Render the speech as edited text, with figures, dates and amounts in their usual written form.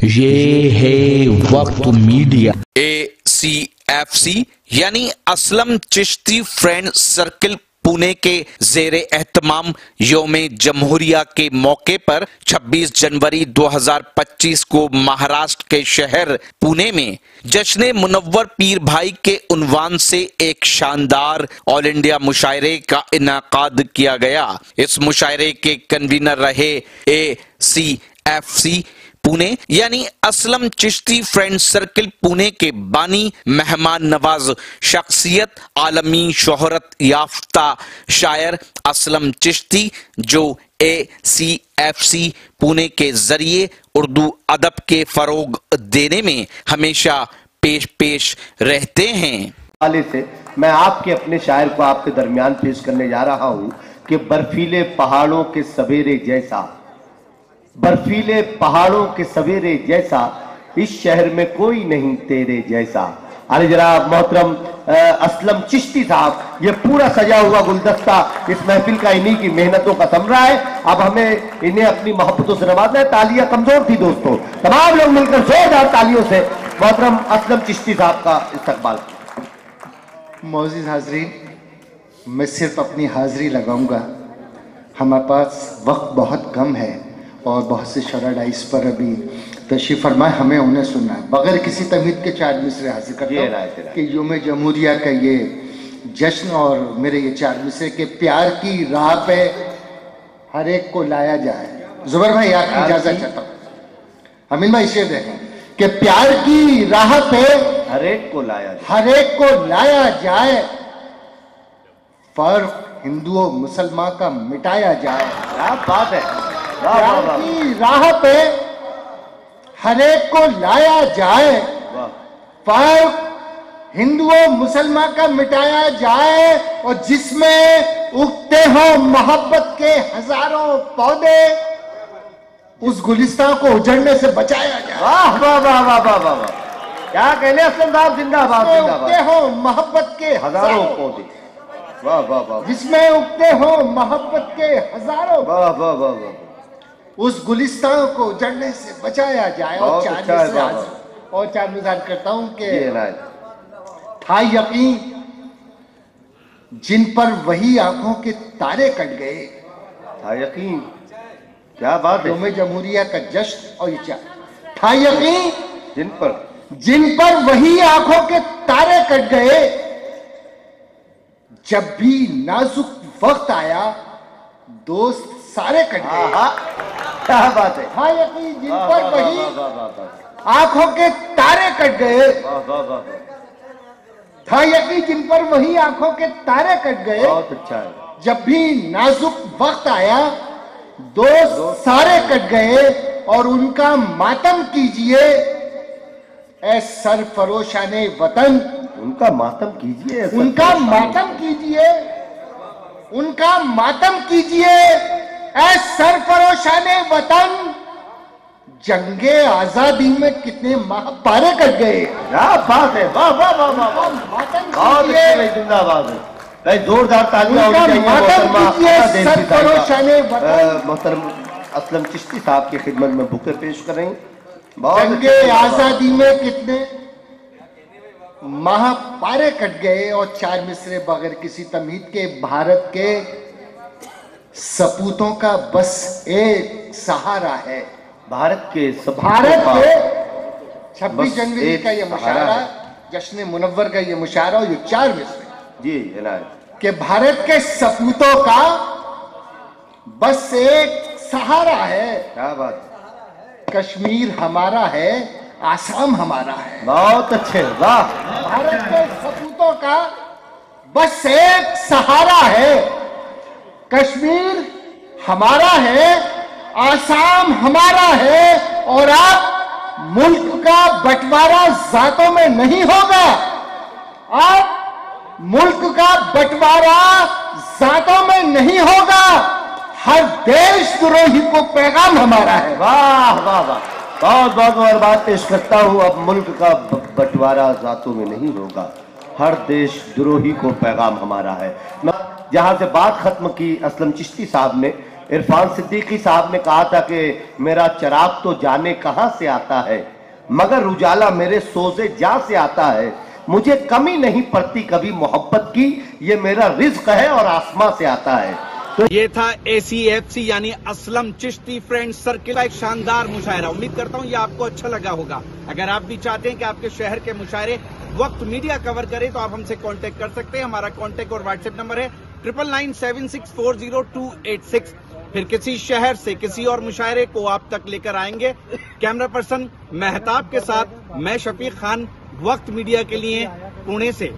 ये है वक्त मीडिया। ACFC यानी असलम चिश्ती फ्रेंड सर्किल पुणे के जेरे एहतमाम योमे जमहूरिया के मौके पर 26 जनवरी 2025 को महाराष्ट्र के शहर पुणे में जश्न मुनव्वर पीर भाई के उन्वान से एक शानदार ऑल इंडिया मुशायरे का इनाकाद किया गया। इस मुशायरे के कन्वीनर रहे ACFC पुणे यानी असलम चिश्ती फ्रेंड सर्किल पुणे के बानी मेहमान नवाज शख्सियत आलमी शोहरत याफ्ता शायर असलम चिश्ती, जो ACFC पुणे के जरिए उर्दू अदब के फरोग देने में हमेशा पेश रहते हैं। से मैं आपके अपने शायर को आपके दरमियान पेश करने जा रहा हूं कि बर्फीले पहाड़ों के सवेरे जैसा, बर्फीले पहाड़ों के सवेरे जैसा, इस शहर में कोई नहीं तेरे जैसा। अरे जनाब मोहतरम असलम चिश्ती साहब, ये पूरा सजा हुआ गुलदस्ता इस महफिल का इन्हीं की मेहनतों का समरा है। अब हमें इन्हें अपनी मोहब्बतों से नवाजना है। तालियां कमजोर थी दोस्तों, तमाम लोग मिलकर जोरदार तालियों से मोहतरम असलम चिश्ती साहब का इस्तकबाल। मौजूद हाजरीन, मैं सिर्फ अपनी हाजिरी लगाऊंगा। हमारे पास वक्त बहुत कम है और बहुत से शराड इस पर अभी तशरीफ फरमाए, हमें उन्हें सुनना है। बगैर किसी तमीद के 4 मिसरे हासिल करता हूं कि योम जमहूरिया का ये जश्न और मेरे ये 4 मिसरे के प्यार की राह पे हर एक को लाया जाए। जुबर भाई आपकी इजाजत चाहता हूं। अमीन भाई शेर देखें कि प्यार की राह पे हर एक को लाया जाए, फर्क हिंदू और मुसलमान का मिटाया जाए। क्या बात है। प्यार की राह पे हर एक को लाया जाए, फर्क हिंदू और मुसलमान का मिटाया जाए, और जिसमें उगते हो मोहब्बत के हजारों पौधे, उस गुलिस्तान को उजड़ने से बचाया जाए। वाह वाह वाह वाह वाह वाह, क्या कहने असलम साहब, जिंदाबाद जिंदाबाद। उगते हो मोहब्बत के हजारों पौधे, वाह वाह वाह, जिसमें उगते हो मोहब्बत के हजारों, वाह वाह वाह वाह, उस गुलिस्तान को उजड़ने से बचाया जाए। और 4 मिसाल करता हूं कि था यकीन जिन पर वही आंखों के तारे कट गए। था यकीन, क्या बात है। योम जमहूरिया का जश्न और ये 4 था यकीन जिन पर वही आंखों के तारे कट गए, जब भी नाजुक वक्त आया दोस्त सारे कट गए। क्या बात है। हाँ यकीन जिन पर वही आंखों के तारे कट गए, था यकीन जिन पर वही आंखों के तारे कट गए। बहुत अच्छा है। जब भी नाजुक वक्त आया दोस्त सारे कट गए, और उनका मातम कीजिए ऐ सरफरोशाने वतन। उनका मातम कीजिए, उनका मातम कीजिए, उनका मातम कीजिए ऐ सरफरोशाने वतन। जंगे आजादी में कितने महापारे कट गए। क्या बात है। वाह वाह वाह वाह, बहुत अच्छे, जिंदाबाद है। भाई जोरदार तालियां होनी चाहिए। मोहतरम असलम चिश्ती साहब की खिदमत में बुके पेश करें। जंगे आजादी में कितने महापारे कट गए, और 4 मिसरे बगैर किसी तमहीद के भारत के सपूतों का बस एक सहारा है। भारत के 26 जनवरी का ये मुशायरा, जश्न मुनव्वर का ये मुशायरा और ये 4 मिसरे जी कि भारत के सपूतों का बस एक सहारा है। क्या बात। कश्मीर हमारा है, आसाम हमारा है। बहुत अच्छे, वाह। भारत के सपूतों का बस एक सहारा है, कश्मीर हमारा है, आसाम हमारा है, और अब मुल्क का बंटवारा जातों में नहीं होगा। अब मुल्क का बंटवारा जातों में नहीं होगा। हर देशद्रोही को पैगाम हमारा है। वाह वाह वाह, बहुत बहुत बात पेश करता हूँ। अब मुल्क का बंटवारा जातों में नहीं होगा, हर देशद्रोही को पैगाम हमारा है। जहां से बात खत्म की असलम चिश्ती साहब ने, इरफान सिद्दीकी साहब ने कहा था कि मेरा चिराग तो जाने कहां से आता है, मगर उजाला मेरे सोज़े जां से आता है। मुझे कमी नहीं पड़ती कभी मोहब्बत की, ये मेरा रिज्क है और आसमां से आता है। तो ये था ACFC यानी असलम चिश्ती फ्रेंड्स सर्किल का एक शानदार मुशायरा। उम्मीद करता हूं ये आपको अच्छा लगा होगा। अगर आप भी चाहते हैं कि आपके शहर के मुशायरे वक्त मीडिया कवर करे तो आप हमसे कांटेक्ट कर सकते हैं। हमारा कांटेक्ट और व्हाट्सएप नंबर है 9997640286। फिर किसी शहर से किसी और मुशायरे को आप तक लेकर आएंगे। कैमरा पर्सन मेहताब के साथ मैं शफीक खान, वक्त मीडिया के लिए पुणे से।